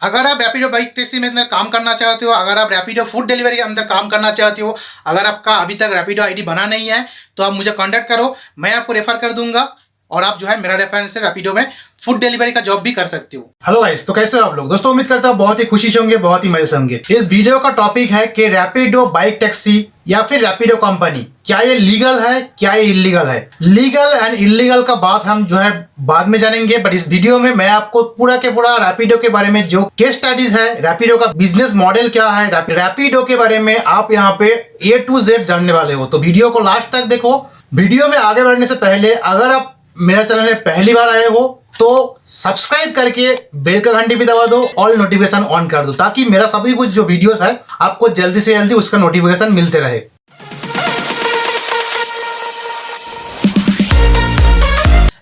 अगर आप Rapido bike taxi में अंदर काम करना चाहते हो, अगर आप रैपिडो फूड डिलीवरी के अंदर काम करना चाहते हो, अगर आपका अभी तक रैपिडो आईडी बना नहीं है तो आप मुझे कांटेक्ट करो, मैं आपको रेफर कर दूंगा और आप जो है मेरा रेफरेंस से रैपिडो में फूड डिलीवरी का जॉब भी कर सकते हो। हेलो गाइस, तो कैसे हो आप लोग? दोस्तों उम्मीद करता हूं बहुत ही खुशी से होंगे, बहुत ही मजे से होंगे। इस वीडियो का टॉपिक है कि रैपिडो बाइक टैक्सी या फिर रैपिडो कंपनी, क्या ये लीगल है, क्या ये इलीगल है? लीगल एंड इलीगल का बात हम जो है बाद में जानेंगे, बट इस वीडियो में मैं आपको पूरा के पूरा रैपिडो के बारे में जो केस स्टडीज है, रैपिडो का बिजनेस मॉडल क्या है, रैपिडो के बारे में आप यहाँ पे A to Z जानने वाले हो। तो वीडियो को लास्ट तक देखो। वीडियो में आगे बढ़ने से पहले अगर आप मेरे चैनल में पहली बार आए हो तो सब्सक्राइब करके बेल का घंटी भी दबा दो, ऑल नोटिफिकेशन ऑन कर दो, ताकि मेरा सभी कुछ जो वीडियोस है आपको जल्दी से जल्दी उसका नोटिफिकेशन मिलते रहे।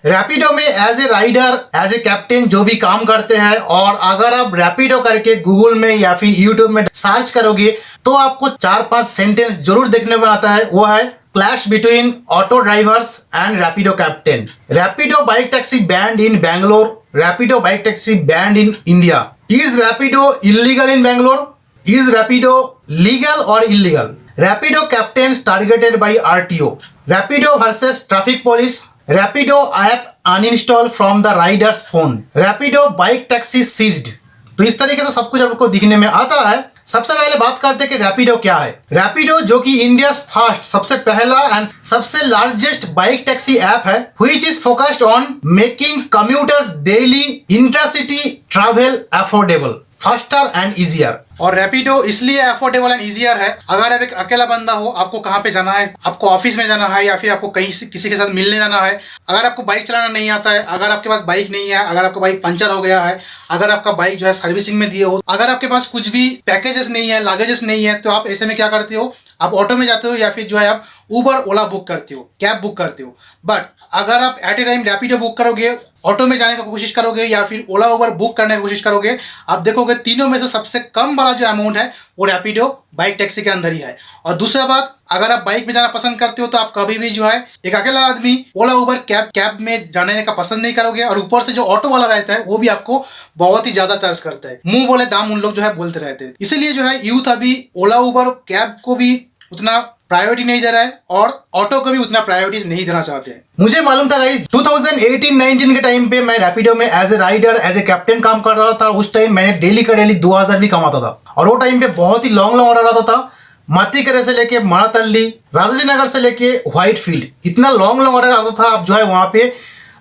रैपिडो में as a rider, as a captain जो भी काम करते हैं, और अगर आप रैपिडो करके गूगल में या फिर यूट्यूब में सर्च करोगे तो आपको 4-5 सेंटेंस जरूर देखने में आता है। वो है clash between auto drivers and Rapido captain, Rapido bike taxi banned in Bangalore, Rapido bike taxi banned in India, is Rapido illegal in Bangalore, is Rapido legal और illegal, Rapido captains targeted by RTO, Rapido versus traffic police, Rapido app uninstall from the riders phone, Rapido bike taxi seized. तो इस तरीके से सब कुछ आपको दिखने में आता है। सबसे पहले बात करते हैं कि रैपिडो क्या है। रैपिडो जो कि इंडिया फर्स्ट, सबसे पहला एंड सबसे लार्जेस्ट बाइक टैक्सी ऐप है, which is focused on making commuters daily intercity travel affordable, faster and easier. और रैपिडो इसलिए अफोर्डेबल एंड इजियर है, अगर आप एक अकेला बंदा हो, आपको कहाँ पे जाना है, आपको ऑफिस में जाना है या फिर आपको कहीं से किसी के साथ मिलने जाना है, अगर आपको बाइक चलाना नहीं आता है, अगर आपके पास बाइक नहीं है, अगर आपका बाइक पंचर हो गया है, अगर आपका बाइक जो है सर्विसिंग में दिए हो, अगर आपके पास कुछ भी पैकेजेस नहीं है, लगेजेस नहीं है, तो आप ऐसे में क्या करते हो, आप ऑटो में जाते हो या फिर जो है आप उबर ओला बुक करते हो, कैब बुक करते हो। बट अगर आप at a time Rapido book करोगे, ऑटो में जाने की कोशिश करोगे या फिर ओला उबर बुक करने की कोशिश करोगे, आप देखोगे तीनों में से सबसे कम वाला जो अमाउंट है वो रैपिडो बाइक टैक्सी के अंदर ही है। और दूसरा बात, अगर आप बाइक में जाना पसंद करते हो तो आप कभी भी जो है एक अकेला आदमी ओला उबर कैब में जाने का पसंद नहीं करोगे, और ऊपर से जो ऑटो वाला रहता है वो भी आपको बहुत ही ज्यादा चार्ज करता है। मुंह बोले दाम उन लोग जो है बोलते रहते हैं। इसीलिए जो है यूथ अभी ओला उबर कैब को भी उतना प्रायोरिटी नहीं दे रहा है और ऑटो को भी उतना प्रायोरिटीज नहीं देना चाहते हैं। मुझे मालूम था गाइस, 2018-19 के टाइम पे मैं रैपिडो में as a rider, as a captain काम कर रहा था। उस टाइम मैंने डेली का डेली 2000 भी कमाता था, और वो टाइम पे बहुत ही लॉन्ग ऑर्डर आता था। मात्रिकरे से लेके मनातल्ली, राजाजी नगर से लेके व्हाइट फील्ड, इतना लॉन्ग ऑर्डर आता था। आप जो है वहां पे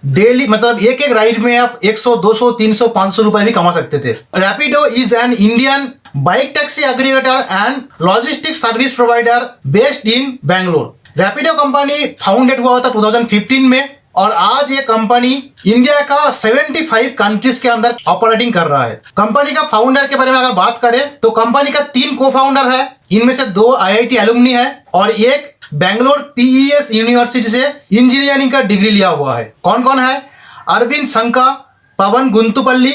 डेली मतलब एक एक राइड में आप 100, 200, 300, 500 रुपए भी कमा सकते थे। Rapido is an Indian bike taxi aggregator and logistic service provider based in Bangalore. Rapido company founded हुआ था 2015 में, और आज ये कंपनी इंडिया का 75 कंट्रीज के अंदर ऑपरेटिंग कर रहा है। कंपनी का फाउंडर के बारे में अगर बात करें तो कंपनी का 3 को फाउंडर है, इनमें से 2 IIT एलुमनी है और एक बैंगलोर PES यूनिवर्सिटी से इंजीनियरिंग का डिग्री लिया हुआ है। कौन कौन है? अरविंद शंका, पवन गुंतुपल्ली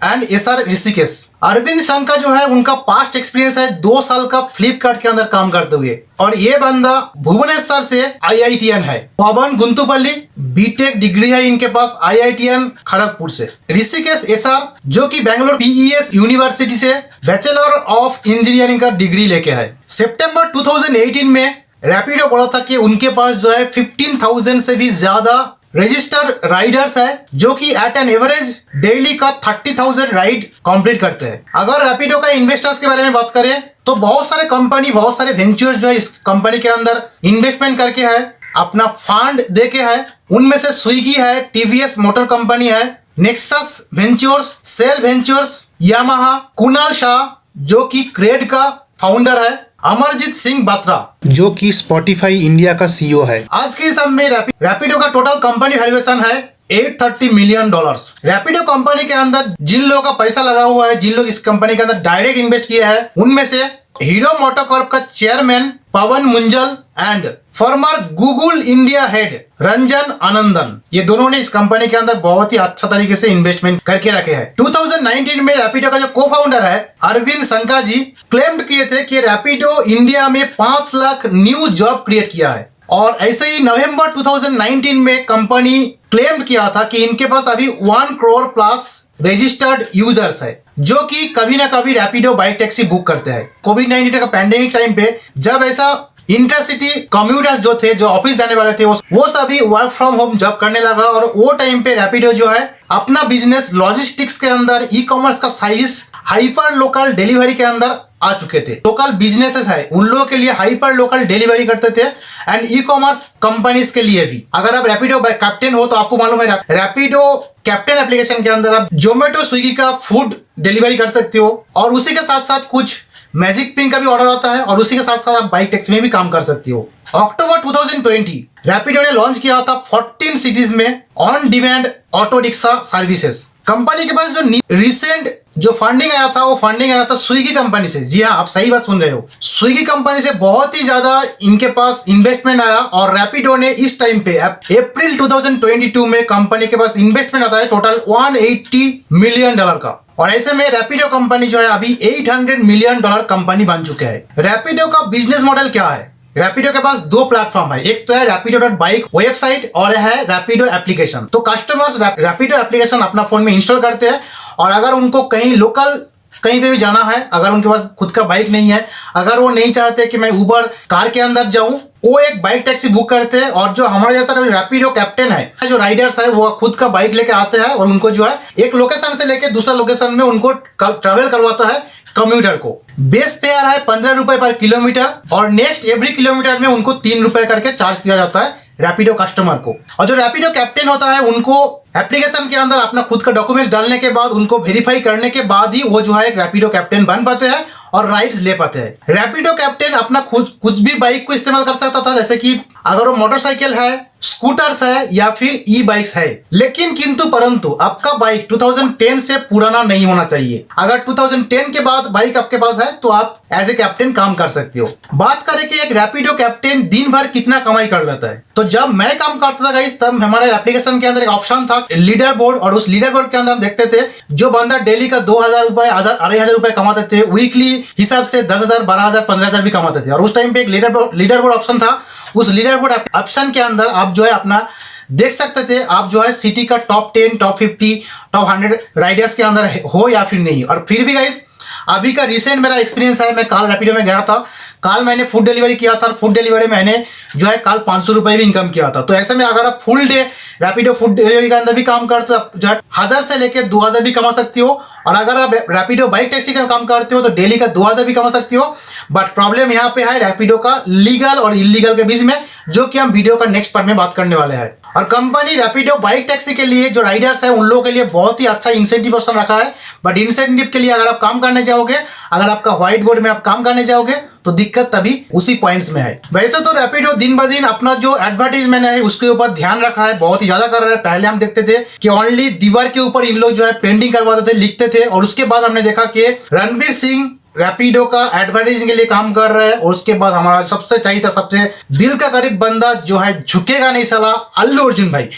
एंड SR ऋषिकेश। अरविंद शंका जो है उनका पास्ट एक्सपीरियंस है 2 साल का फ्लिपकार्ट के अंदर काम करते हुए, और ये बंदा भुवनेश्वर से IITian है। पवन गुंतुपल्ली बीटेक डिग्री है इनके पास IITian खड़गपुर से। ऋषिकेश SR जो कि बैंगलोर PES यूनिवर्सिटी से बैचलर ऑफ इंजीनियरिंग का डिग्री लेके है। सितंबर 2018 में रैपिडो बोला था कि उनके पास जो है 15,000 से भी ज्यादा रजिस्टर्ड राइडर्स है, जो कि एट एन एवरेज डेली का 30,000 राइड कंप्लीट करते हैं। अगर रैपिडो का इन्वेस्टर्स के बारे में बात करें तो बहुत सारे कंपनी, बहुत सारे वेंचर्स जो है इस कंपनी के अंदर इन्वेस्टमेंट करके है, अपना फंड देके है। उनमें से स्विगी है, TVS मोटर कंपनी है, नेक्सस वेंचर्स, सेल वेंचर्स, यामाहा, कुणाल शाह जो कि क्रेड का फाउंडर है, अमरजीत सिंह बात्रा जो कि स्पॉटिफाई इंडिया का CEO है। आज के हिसाब में रैपिडो का टोटल कंपनी वैल्यूएशन है $830 मिलियन। रैपिडो कंपनी के अंदर जिन लोगों का पैसा लगा हुआ है, जिन लोग इस कंपनी के अंदर डायरेक्ट इन्वेस्ट किए हैं, उनमें से हीरो मोटोकॉर्प का chairman Pawan Munjal and farmer Google India head Ranjan Anandan, ये दोनों ने इस कंपनी के अंदर बहुत ही अच्छा तरीके से इन्वेस्टमेंट करके रखे हैं। 2019 में रैपिडो का जो को फाउंडर है अरविंद शंका जी क्लेम्ड किए थे कि रैपिडो इंडिया में 5 लाख न्यू जॉब क्रिएट किया है, और ऐसे ही नवंबर 2019 में कंपनी क्लेम किया था कि इनके पास अभी 1 करोड़ प्लस रजिस्टर्ड यूजर्स है जो कि कभी ना कभी रैपिडो बाइक टैक्सी बुक करते हैं। कोविड-19 का पैंडेमिक टाइम पे जब ऐसा इंटरसिटी कम्यूटर्स जो थे, जो ऑफिस जाने वाले थे, वो सभी वर्क फ्रॉम होम जॉब करने लगा और वो टाइम पे रैपिडो जो है अपना बिजनेस लॉजिस्टिक्स के अंदर, ई कॉमर्स का साइज हाइपर लोकल डिलीवरी के अंदर आ चुके थे। लोकल बिजनेसेस है उन लोगों के लिए हाइपर लोकल डिलीवरी करते थे एंड ई कॉमर्स कंपनीज के लिए भी। अगर आप रैपिडो कैप्टन हो तो आपको मालूम है रैपिडो कैप्टन एप्लीकेशन के अंदर आप जोमेटो स्विगी का फूड डिलीवरी कर सकते हो और उसी के साथ साथ कुछ मैजिक पिन का भी ऑर्डर आता है और उसी के साथ साथ आप बाइक टैक्सी में भी काम कर सकती हो। अक्टूबर 2020 रैपिडो ने लॉन्च किया था 14 सिटीज में on demand auto rickshaw services. Company के पास जो रिसेंट जो फंडिंग आया था वो फंडिंग आया था स्विगी कंपनी से। जी हाँ, आप सही बात सुन रहे हो, स्विगी कंपनी से बहुत ही ज्यादा इनके पास इन्वेस्टमेंट आया और रैपिडो ने इस टाइम पे अप्रैल 2022 में कंपनी के पास इन्वेस्टमेंट आता है टोटल $180 मिलियन का। और ऐसे में रैपिडो कंपनी जो है अभी $800 मिलियन कंपनी बन चुके हैं। रैपिडो का बिजनेस मॉडल क्या है? रैपिडो के पास दो प्लेटफॉर्म है, एक तो है रैपिडो.बाइक वेबसाइट और है रैपिडो एप्लीकेशन। तो कस्टमर्स रैपिडो एप्लीकेशन अपना फोन में इंस्टॉल करते हैं और अगर उनको कहीं लोकल कहीं पे भी जाना है, अगर उनके पास खुद का बाइक नहीं है, अगर वो नहीं चाहते कि मैं उबर कार के अंदर जाऊं, वो एक बाइक टैक्सी बुक करते हैं और जो हमारे जैसा रैपिडो कैप्टन है, जो राइडर्स है, वो खुद का बाइक लेके आते हैं और उनको जो है एक लोकेशन से लेके दूसरा लोकेशन में उनको ट्रैवल करवाता है कम्यूटर को। बेस फेयर है 15 रुपए पर किलोमीटर और नेक्स्ट एवरी किलोमीटर में उनको 3 रुपए करके चार्ज किया जाता है रैपिडो कस्टमर को। और जो रैपिडो कैप्टन होता है उनको एप्लीकेशन के अंदर अपना खुद का डॉक्यूमेंट डालने के बाद, उनको वेरीफाई करने के बाद ही वो जो है एक रैपिडो कैप्टन बन पाते हैं और राइड्स ले पाते हैं। रैपिडो कैप्टन अपना खुद कुछ भी बाइक को इस्तेमाल कर सकता था, जैसे कि अगर वो मोटरसाइकिल है, स्कूटर्स है या फिर ई बाइक्स है, लेकिन किंतु परंतु आपका बाइक 2010 से पुराना नहीं होना चाहिए। अगर 2010 के बाद बाइक आपके पास है तो आप एज ए कैप्टन काम कर सकते हो। बात करें कि एक रैपिडो कैप्टन दिन भर कितना कमाई कर लेता है, तो जब मैं काम करता था गाइस, तब हमारे एप्लीकेशन के अंदर एक ऑप्शन था लीडर बोर्ड और उस लीडर बोर्ड के अंदर हम देखते थे जो बंदा डेली का 2000 रुपए, 2500 रुपए कमाते थे, वीकली हिसाब से 10,000, 12,000, 15,000 भी कमाते थे। और उस टाइम पे एक लीडर बोर्ड ऑप्शन था। उस लीडर बोर्ड ऑप्शन के अंदर आप जो है अपना देख सकते थे, आप जो है सिटी का टॉप 10, टॉप 50, टॉप 100 राइडर्स के अंदर हो या फिर नहीं। और फिर भी गाइस अभी का रिसेंट मेरा एक्सपीरियंस है, मैं कल रैपिडो में गया था, कल मैंने फूड डिलीवरी किया था और फूड डिलीवरी मैंने जो है कल 500 रुपए भी इनकम किया था। तो ऐसे में अगर आप full day Rapido food delivery के अंदर भी काम करते हो तो जो है 1000 से लेकर 2000 भी कमा सकती हो। और अगर आप रैपिडो बाइक टैक्सी का काम करते हो तो डेली का 2000 भी कमा सकती हो। बट प्रॉब्लम यहाँ पे है रैपिडो का लीगल और इलीगल के बीच में, जो कि हम वीडियो का नेक्स्ट पार्ट में बात करने वाले हैं। और कंपनी रैपिडो बाइक टैक्सी के लिए जो राइडर्स है उन लोगों के लिए बहुत ही अच्छा इंसेंटिव ऑप्शन रखा है। बट इंसेंटिव के लिए अगर आप काम करने जाओगे, अगर आपका व्हाइट बोर्ड में आप काम करने जाओगे तो दिक्कत तभी उसी पॉइंट्स में है। वैसे तो रैपिडो दिन ब दिन अपना जो एडवर्टाइजमेंट है उसके ऊपर ध्यान रखा है, बहुत ही ज्यादा कर रहा है। पहले हम देखते थे कि ओनली दीवार के ऊपर इन लोग जो है पेंटिंग करवाते थे, लिखते थे, और उसके बाद हमने देखा कि रणवीर सिंह रैपिडो का एडवर्टाइजिंग के लिए काम कर रहे हैं। और उसके बाद हमारा सबसे चाहिए था, सबसे दिल का करीब बंदा जो है झुकेगा नहीं साला, अल्लू अर्जुन भाई,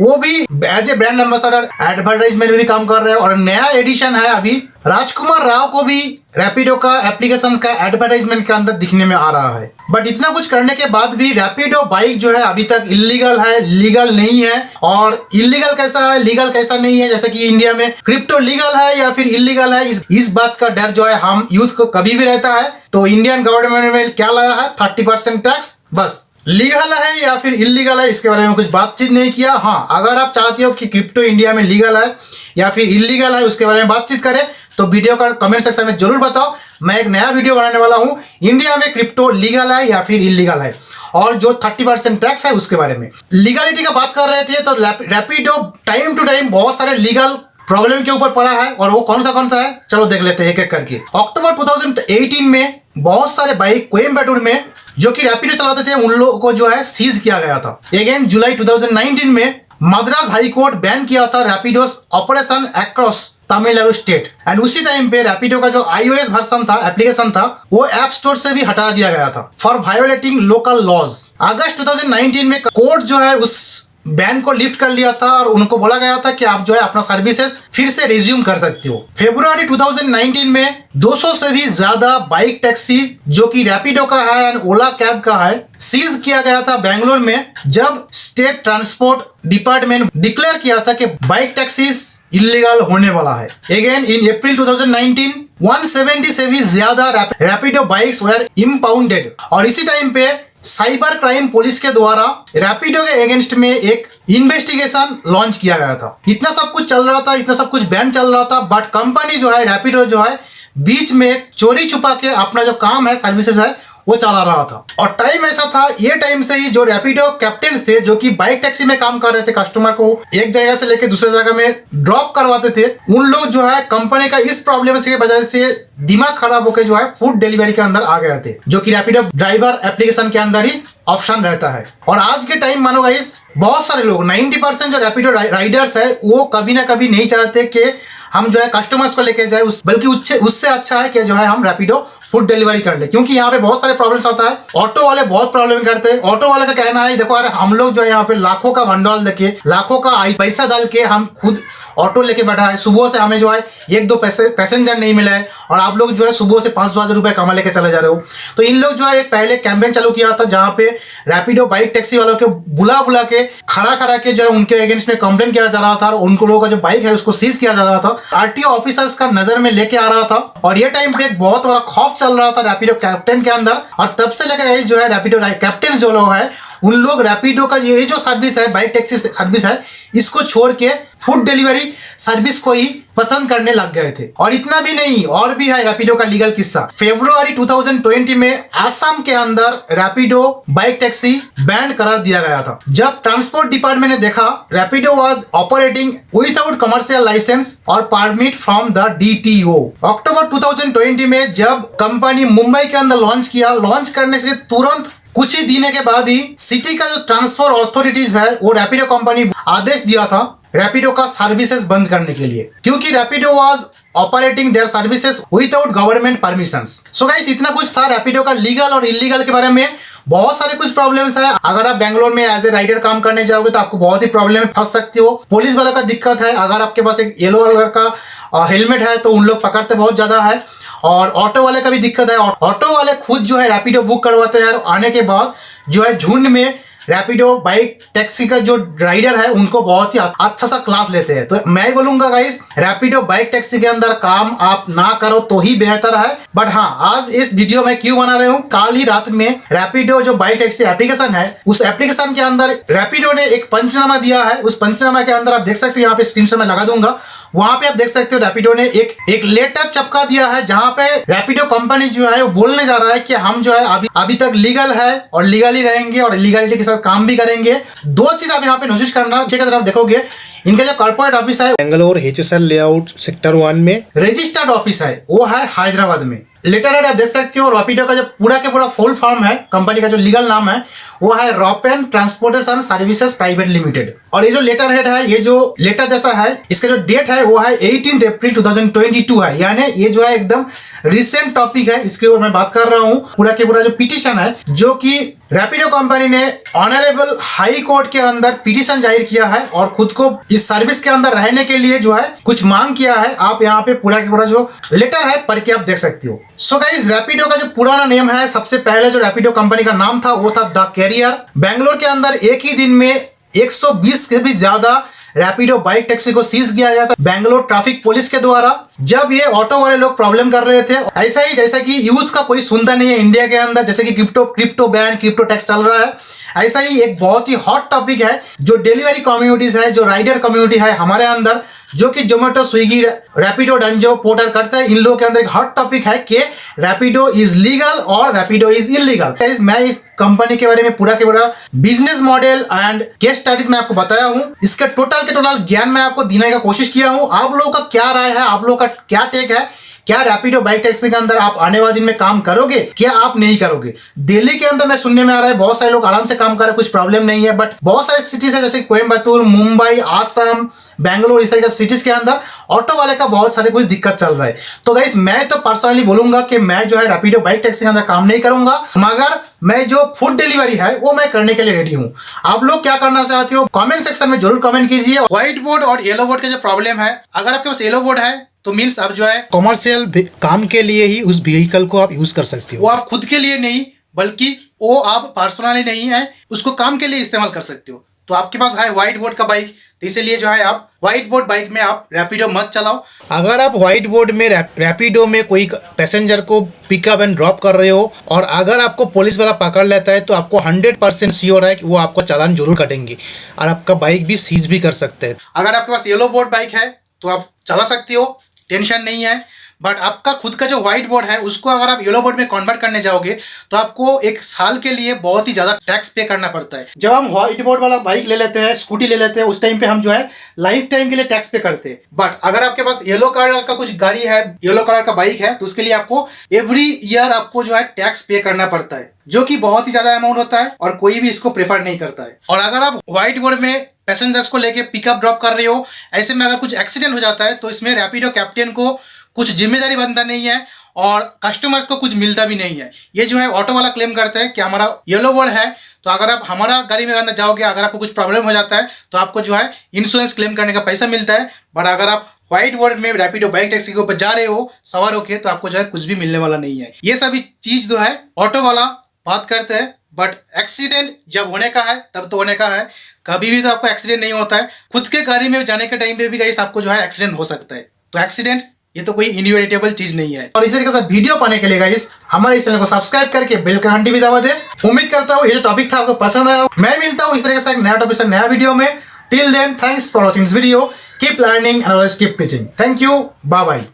वो भी as a brand ambassador advertisement में भी काम कर रहे हैं। और नया एडिशन है अभी राजकुमार राव को भी रैपिडो का एप्लीकेशन का एडवर्टाइजमेंट के अंदर दिखने में आ रहा है। बट इतना कुछ करने के बाद भी रैपिडो बाइक जो है अभी तक इलीगल है, लीगल नहीं है। और इलीगल कैसा है, लीगल कैसा नहीं है, जैसे कि इंडिया में क्रिप्टो लीगल है या फिर इलीगल है, इस बात का डर जो है हम यूथ को कभी भी रहता है। तो इंडियन गवर्नमेंट ने क्या लाया है, 30% टैक्स। बस लीगल है या फिर इलीगल है इसके बारे में कुछ बातचीत नहीं किया। हाँ, अगर आप चाहते हो कि क्रिप्टो इंडिया में लीगल है या फिर इलीगल है उसके बारे में बातचीत करें तो वीडियो का कमेंट सेक्शन में जरूर बताओ। मैं एक नया वीडियो बनाने वाला हूं, इंडिया में क्रिप्टो लीगल है या फिर इलीगल है, और जो 30% टैक्स है उसके बारे में। लीगलिटी का बात कर रहे थे तो रैपिडो टाइम टू टाइम बहुत सारे लीगल प्रॉब्लम के ऊपर पड़ा है, और वो कौन सा है चलो देख लेते हैं एक एक करके। अक्टूबर 2018 में बहुत सारे बाइक कोयम्बटूर में जो कि रैपिडो चलाते थे उन लोगों को जो है सीज किया गया था। अगेन जुलाई 2019 में मद्रास हाई कोर्ट बैन किया था Rapido's operation across Tamil Nadu state. And उसी टाइम पे रैपिडो का जो iOS वर्जन था, एप्लीकेशन था, वो ऐप स्टोर से भी हटा दिया गया था फॉर वायोलेटिंग लोकल लॉज। अगस्त 2019 में कोर्ट जो है उस बैन को लिफ्ट कर लिया था और उनको बोला गया था कि आप जो है अपना सर्विसेज फिर से रिज्यूम कर सकते हो। फरवरी 2019 में 200 से भी ज्यादा बाइक टैक्सी जो कि रैपिडो का है एंड ओला कैब का है सीज किया गया था बेंगलोर में, जब स्टेट ट्रांसपोर्ट डिपार्टमेंट डिक्लेयर किया था कि बाइक टैक्सीज इलीगल होने वाला है। अगेन इन अप्रैल 2019 170 से भी ज्यादा रैपिडो बाइक्स वर इम्पाउंडेड। और इसी टाइम पे साइबर क्राइम पुलिस के द्वारा रैपिडो के अगेंस्ट में एक इन्वेस्टिगेशन लॉन्च किया गया था। इतना सब कुछ चल रहा था, इतना सब कुछ बैन चल रहा था, बट कंपनी जो है रैपिडो जो है बीच में चोरी छुपा के अपना जो काम है, सर्विसेज है, वो चला रहा था। और टाइम ऐसा था, ये टाइम से ही जो रैपिडो कैप्टन थे जो कि बाइक टैक्सी में काम कर रहे थे, कस्टमर को एक जगह से लेकर दूसरे जगह में ड्रॉप करवाते थे, उन लोग जो है कंपनी का इस प्रॉब्लम की वजह से दिमाग खराब होकर जो है फूड डिलीवरी के अंदर आ गए थे, जो कि रैपिडो ड्राइवर एप्लीकेशन के अंदर ही ऑप्शन रहता है। और आज के टाइम मानो गाइस, बहुत सारे लोग 90% जो रैपिडो राइडर्स है वो कभी ना कभी नहीं चाहते कि हम जो है कस्टमर्स को लेके जाए, बल्कि उससे अच्छा है कि जो है हम रैपिडो फूड डिलीवरी कर ले, क्योंकि यहाँ पे बहुत सारे प्रॉब्लम्स आता है। ऑटो वाले बहुत प्रॉब्लम करते हैं। ऑटो वाले का कहना है, देखो अरे हम लोग जो है यहाँ पे लाखों का भंडोल देके, लाखों का पैसा डाल के हम खुद ऑटो लेके बैठा है, सुबह से हमें जो है एक दो पैसेंजर नहीं मिला है, और आप लोग जो है सुबह से 500 रुपए कमा लेके चले जा रहे हो। तो इन लोग जो है एक पहले कैंपेन चालू किया था जहाँ पे रैपिडो बाइक टैक्सी वालों के बुला के खड़ा के जो है उनके अगेंस्ट में कंप्लेन किया जा रहा था, और उनको लोगों का जो बाइक है उसको सीज किया जा रहा था, आरटीओ ऑफिसर्स का नजर में लेके आ रहा था। और ये टाइम पे एक बहुत बड़ा खौफ चल रहा था रैपिडो कैप्टन के अंदर। और तब से लेकर जो है रैपिडो कैप्टन जो लोग है, उन लोग रैपिडो का ये जो सर्विस है, बाइक टैक्सी सर्विस है, इसको छोड़ के फूड डिलीवरी सर्विस को ही पसंद करने लग गए थे। और इतना भी नहीं, और भी है रैपिडो का लीगल किस्सा। फरवरी 2020 में आसाम के अंदर रैपिडो बाइक टैक्सी बैन करार दिया गया था, जब ट्रांसपोर्ट डिपार्टमेंट ने देखा Rapido was operating without commercial licence और परमिट फ्रॉम द डीटीओ। अक्टूबर 2020 में जब कंपनी मुंबई के अंदर लॉन्च करने से तुरंत कुछ ही दिनों के बाद ही सिटी का जो ट्रांसपोर्ट अथॉरिटीज है वो रैपिडो कंपनी आदेश दिया था रैपिडो का सर्विसेज बंद करने के लिए, क्योंकि Rapido was operating their services without government permissions. So guys, इतना कुछ था रैपिडो का लीगल और इलीगल के बारे में। बहुत सारे कुछ प्रॉब्लम्स है। अगर आप बैंगलोर में एज ए राइडर काम करने जाओगे तो आपको बहुत ही प्रॉब्लम में फंस सकते हो। पुलिस वाला का दिक्कत है, अगर आपके पास एक येलो कलर का हेलमेट है तो उन लोग पकड़ते बहुत ज्यादा है। और ऑटो वाले का भी दिक्कत है, ऑटो वाले खुद जो है रैपिडो बुक करवाते हैं, आने के बाद जो है झुंड में रैपिडो बाइक टैक्सी का जो राइडर है उनको बहुत ही अच्छा सा क्लास लेते हैं। तो मैं बोलूंगा गाइस, रैपिडो बाइक टैक्सी के अंदर काम आप ना करो तो ही बेहतर है। बट हाँ, आज इस वीडियो में क्यों बना रहे हूँ, कल ही रात में रैपिडो जो बाइक टैक्सी एप्लीकेशन है, उस एप्लीकेशन के अंदर रैपिडो ने एक पंचनामा दिया है। उस पंचनामा के अंदर आप देख सकते हो, यहाँ पे स्क्रीनशॉट में लगा दूंगा, वहां पे आप देख सकते हो रैपिडो ने एक लेटर चिपका दिया है, जहां पे रैपिडो कंपनी जो है वो बोलने जा रहा है कि हम जो है अभी तक लीगल है और लीगली रहेंगे और लीगलिटी के साथ काम भी करेंगे। दो चीज आप यहाँ पे नोटिस करना, नीचे की तरफ देखोगे इनका जो कॉर्पोरेट ऑफिस है बेंगलोर HSL लेआउट सेक्टर 1 में, रजिस्टर्ड ऑफिस है वो है हैदराबाद में। लेटर हेड आप देख सकते हो, रैपिडो का जो पूरा के पूरा फुल फॉर्म है, कंपनी का जो लीगल नाम है वो है रॉपेन ट्रांसपोर्टेशन सर्विसेज प्राइवेट लिमिटेड। और ये जो लेटर हेड है, ये जो लेटर जैसा है, इसका जो डेट है वो है 18 अप्रैल 2022 है, यानी ये जो है एकदम रिसेंट टॉपिक है। इसके ऊपर मैं बात कर रहा हूँ। पूरा के पूरा जो पिटीशन है, जो कि रैपिडो कंपनी ने ऑनरेबल हाई कोर्ट के अंदर पिटीशन जाहिर किया है और खुद को इस सर्विस के अंदर रहने के लिए जो है कुछ मांग किया है। आप यहाँ पे पूरा के पूरा जो लेटर है पढ़ के आप देख सकते हो। सो गाइस, रैपिडो का जो पुराना नेम है, सबसे पहले जो रैपिडो कंपनी का नाम था वो था द कैरियर। बेंगलोर के अंदर एक ही दिन में 120 से भी ज्यादा रैपिडो बाइक टैक्सी को सीज किया गया था बेंगलोर ट्रैफिक पुलिस के द्वारा, जब ये ऑटो वाले लोग प्रॉब्लम कर रहे थे। ऐसा ही जैसा कि यूथ का कोई सुनता नहीं है इंडिया के अंदर, जैसे कि क्रिप्टो बैन, क्रिप्टो टैक्स चल रहा है, ऐसा ही एक बहुत ही हॉट टॉपिक है जो डिलीवरी कम्युनिटीज है, जो राइडर कम्युनिटी है हमारे अंदर, जो कि जोमेटो, स्विगी, रैपिडो, डंजो, पोर्टर करते हैं। इन लोगों के अंदर एक हॉट टॉपिक है कि रैपिडो इज लीगल और रैपिडो इज इलीगल। मैं इस कंपनी के बारे में पूरा के पूरा business model and case studies में आपको बताया हूँ। इसके टोटल ज्ञान मैं आपको देने का कोशिश किया हूँ। आप लोगों का क्या राय है, आप लोगों का क्या टेक है, क्या रैपिडो बाइक टैक्सी के अंदर आप आने वाले दिन में काम करोगे, क्या आप नहीं करोगे? दिल्ली के अंदर मैं सुनने में आ रहा है बहुत सारे लोग आराम से काम कर रहे हैं, कुछ प्रॉब्लम नहीं है। बट बहुत सारे सिटीज है जैसे कोयम्बतूर, मुंबई, आसाम, बैंगलोर, इस तरह के सिटीज के अंदर ऑटो वाले का बहुत सारे कुछ दिक्कत चल रहा है। तो गाइस, मैं तो पर्सनली बोलूंगा कि मैं जो है रैपिडो बाइक टैक्सी के अंदर काम नहीं करूंगा, मगर मैं जो फूड डिलीवरी है वो मैं करने के लिए रेडी हूँ। आप लोग क्या करना चाहते हो कमेंट सेक्शन में जरूर कमेंट कीजिए। व्हाइट बोर्ड और येलो बोर्ड का जो प्रॉब्लम है, अगर आपके पास येलो बोर्ड है तो मीन्स आप जो है कॉमर्शियल काम के लिए ही उस व्हीकल को आप यूज कर सकते हो। वो आप खुद के लिए नहीं, बल्कि वो आप पर्सनली नहीं है, उसको काम के लिए इस्तेमाल कर सकते हो। तो आपके पास है व्हाइट बोर्ड का बाइक, तो इसीलिए जो है आप व्हाइट बोर्ड बाइक में आप रैपिडो मत चलाओ। अगर आप व्हाइट बोर्ड में रैपिडो में कोई पैसेंजर को पिकअप एंड ड्रॉप कर रहे हो और अगर आपको पुलिस वाला पकड़ लेता है तो आपको 100% श्योर है कि वो आपको चालान जरूर कटेंगे और आपका बाइक भी सीज भी कर सकते हैं। अगर आपके पास येलो बोर्ड बाइक है तो आप चला सकते हो, टेंशन नहीं है। बट आपका खुद का जो व्हाइट बोर्ड है उसको अगर आप येलो बोर्ड में कन्वर्ट करने जाओगे तो आपको एक साल के लिए बहुत ही ज़्यादा टैक्स पे करना पड़ता है। जब हम व्हाइट बोर्ड वाला बाइक ले लेते हैं, स्कूटी ले लेते हैं, उस टाइम पे हम जो है लाइफ टाइम के लिए टैक्स पे करते हैं। बट अगर आपके पास येलो कलर का कुछ गाड़ी है, येलो कलर का बाइक है, तो उसके लिए आपको एवरी ईयर आपको जो है टैक्स पे करना पड़ता है, जो कि बहुत ही ज़्यादा अमाउंट होता है और कोई भी इसको प्रेफर नहीं करता है। और अगर आप व्हाइट बोर्ड में पैसेंजर्स को लेके पिकअप ड्रॉप कर रहे हो, ऐसे में अगर कुछ एक्सीडेंट हो जाता है तो इसमें रैपिडो कैप्टन को कुछ जिम्मेदारी बनता नहीं है और कस्टमर्स को कुछ मिलता भी नहीं है। ये जो है ऑटो वाला क्लेम करता है कि हमारा येलो बोर्ड है, तो अगर आप हमारा गाड़ी में अंदर जाओगे, अगर आपको कुछ प्रॉब्लम हो जाता है तो आपको जो है इंश्योरेंस क्लेम करने का पैसा मिलता है। बट अगर आप व्हाइट बोर्ड में रैपिडो बाइक टैक्सी के ऊपर जा रहे हो सवार होके, तो आपको जो है कुछ भी मिलने वाला नहीं है। ये सभी चीज जो है ऑटो वाला बात करते हैं। बट एक्सीडेंट जब होने का है तब तो होने का है, कभी भी तो आपको एक्सीडेंट नहीं होता है। खुद के गाड़ी में जाने के टाइम पे भी गाइस आपको जो है एक्सीडेंट हो सकता है। तो एक्सीडेंट ये तो कोई इनएविटेबल चीज नहीं है। और इस तरीके से वीडियो पाने के लिए गाइस हमारे इस चैनल को सब्सक्राइब करके बेल का घंटी भी दबा दे। उम्मीद करता हूँ ये जो टॉपिक था आपको पसंद आया। मैं मिलता हूँ इस तरीके से एक नया टॉपिक से नया वीडियो में। Till then thanks for watching this video. Keep learning and always keep teaching. Thank you, bye bye.